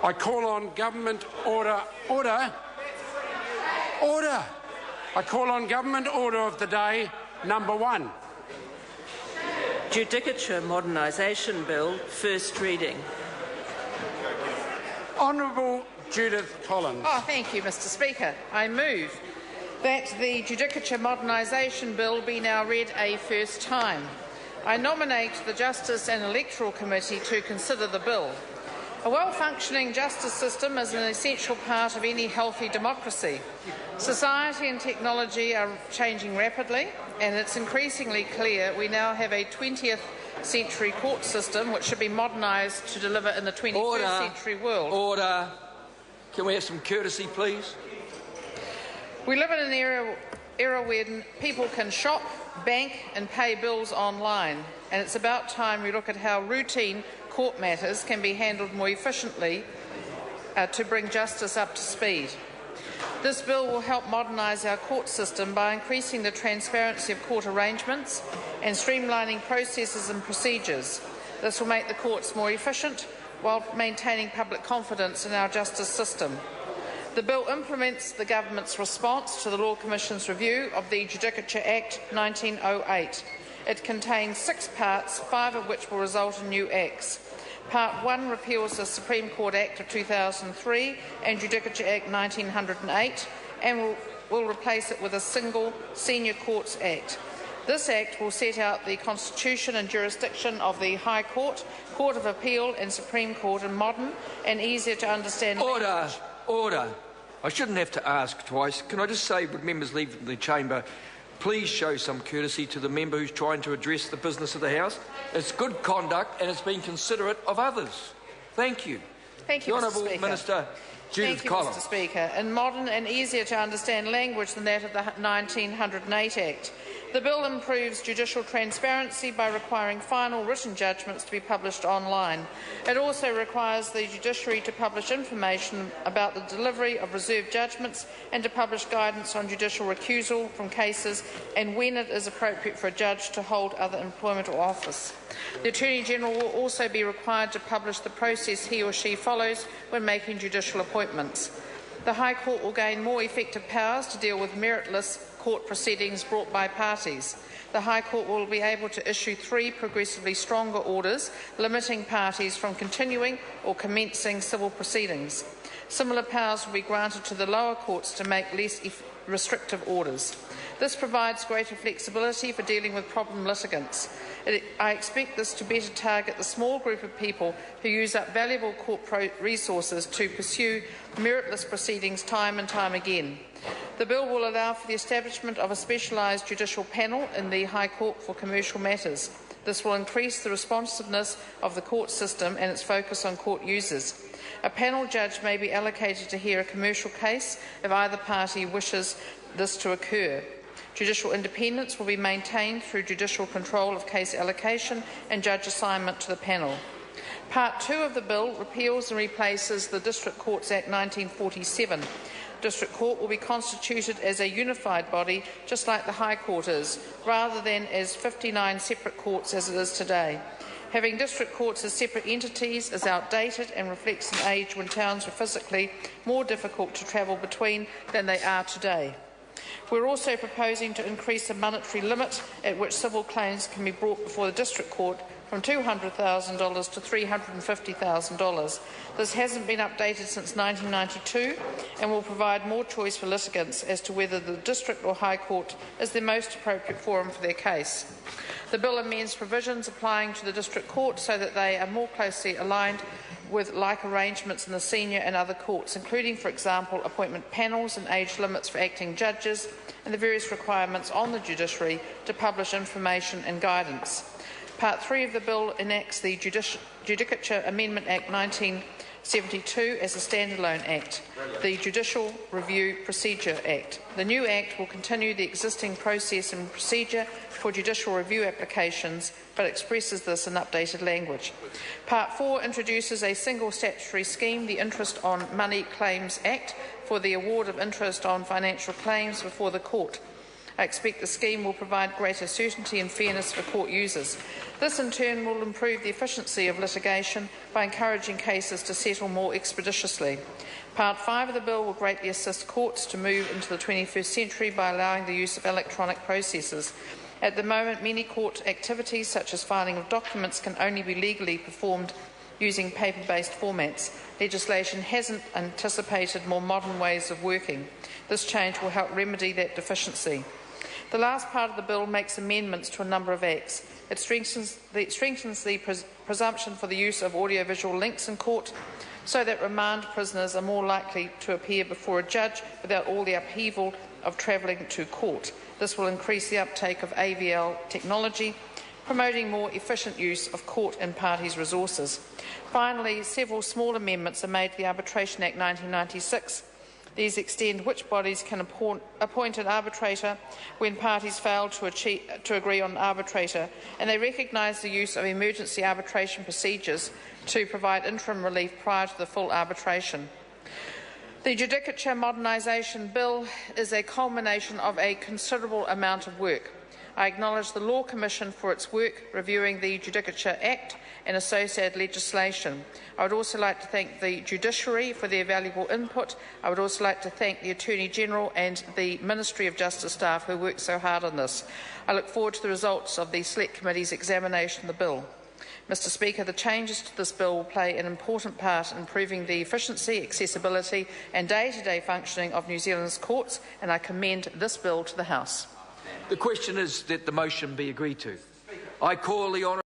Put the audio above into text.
I call on government order. I call on government order of the day number 1. Judicature Modernisation Bill, first reading. Honourable Judith Collins. Thank you, Mr. Speaker. I move that the Judicature Modernisation Bill be now read a first time. I nominate the Justice and Electoral Committee to consider the bill. A well-functioning justice system is an essential part of any healthy democracy. Society and technology are changing rapidly, and it's increasingly clear we now have a 20th century court system which should be modernised to deliver in the 21st century world. Order. Can we have some courtesy, please? We live in an era when people can shop, bank and pay bills online, and it's about time we look at how routine court matters can be handled more efficiently to bring justice up to speed. This bill will help modernise our court system by increasing the transparency of court arrangements and streamlining processes and procedures. This will make the courts more efficient while maintaining public confidence in our justice system. The bill implements the government's response to the Law Commission's review of the Judicature Act 1908. It contains 6 parts, 5 of which will result in new acts. Part 1 repeals the Supreme Court Act of 2003 and Judicature Act 1908 and will replace it with a single Senior Courts Act. This Act will set out the constitution and jurisdiction of the High Court, Court of Appeal and Supreme Court in modern and easier to understand language. Order. I shouldn't have to ask twice. Can I just say, with members leaving the chamber, please show some courtesy to the member who's trying to address the business of the House. It's good conduct and it's been considerate of others. Thank you. Thank you, the Mr. Honourable Speaker. Minister Judith Collins. Mr. Speaker. In modern and easier to understand language than that of the 1908 Act, the bill improves judicial transparency by requiring final written judgments to be published online. It also requires the judiciary to publish information about the delivery of reserved judgments and to publish guidance on judicial recusal from cases and when it is appropriate for a judge to hold other employment or office. The Attorney-General will also be required to publish the process he or she follows when making judicial appointments. The High Court will gain more effective powers to deal with meritless court proceedings brought by parties. The High Court will be able to issue 3 progressively stronger orders limiting parties from continuing or commencing civil proceedings. Similar powers will be granted to the lower courts to make less restrictive orders. This provides greater flexibility for dealing with problem litigants. I expect this to better target the small group of people who use up valuable court resources to pursue meritless proceedings time and time again. The bill will allow for the establishment of a specialised judicial panel in the High Court for commercial matters. This will increase the responsiveness of the court system and its focus on court users. A panel judge may be allocated to hear a commercial case if either party wishes this to occur. Judicial independence will be maintained through judicial control of case allocation and judge assignment to the panel. Part 2 of the bill repeals and replaces the District Courts Act 1947. District Court will be constituted as a unified body, just like the High Court is, rather than as 59 separate courts as it is today. Having district courts as separate entities is outdated and reflects an age when towns were physically more difficult to travel between than they are today. We're also proposing to increase the monetary limit at which civil claims can be brought before the District Court from $200,000 to $350,000. This hasn't been updated since 1992 and will provide more choice for litigants as to whether the District or High Court is the most appropriate forum for their case. The bill amends provisions applying to the District Court so that they are more closely aligned with like arrangements in the senior and other courts, including, for example, appointment panels and age limits for acting judges and the various requirements on the judiciary to publish information and guidance. Part 3 of the bill enacts the Judicature Amendment Act 1972 as a standalone act, the Judicial Review Procedure Act. The new act will continue the existing process and procedure for judicial review applications, but expresses this in updated language. Part 4 introduces a single statutory scheme, the Interest on Money Claims Act, for the award of interest on financial claims before the court. I expect the scheme will provide greater certainty and fairness for court users. This in turn will improve the efficiency of litigation by encouraging cases to settle more expeditiously. Part 5 of the bill will greatly assist courts to move into the 21st century by allowing the use of electronic processes. At the moment, many court activities, such as filing of documents, can only be legally performed using paper-based formats. Legislation hasn't anticipated more modern ways of working. This change will help remedy that deficiency. The last part of the bill makes amendments to a number of acts. It strengthens the presumption for the use of audiovisual links in court, so that remand prisoners are more likely to appear before a judge without all the upheaval of travelling to court. This will increase the uptake of AVL technology, promoting more efficient use of court and parties' resources. Finally, several small amendments are made to the Arbitration Act 1996. These extend which bodies can appoint an arbitrator when parties fail to agree on an arbitrator, and they recognise the use of emergency arbitration procedures to provide interim relief prior to the full arbitration. The Judicature Modernisation Bill is a culmination of a considerable amount of work. I acknowledge the Law Commission for its work reviewing the Judicature Act and associated legislation. I would also like to thank the Judiciary for their valuable input. I would also like to thank the Attorney-General and the Ministry of Justice staff who worked so hard on this. I look forward to the results of the Select Committee's examination of the bill. Mr Speaker, the changes to this bill will play an important part in improving the efficiency, accessibility and day-to-day functioning of New Zealand's courts, and I commend this bill to the House. The question is that the motion be agreed to. I call the honourable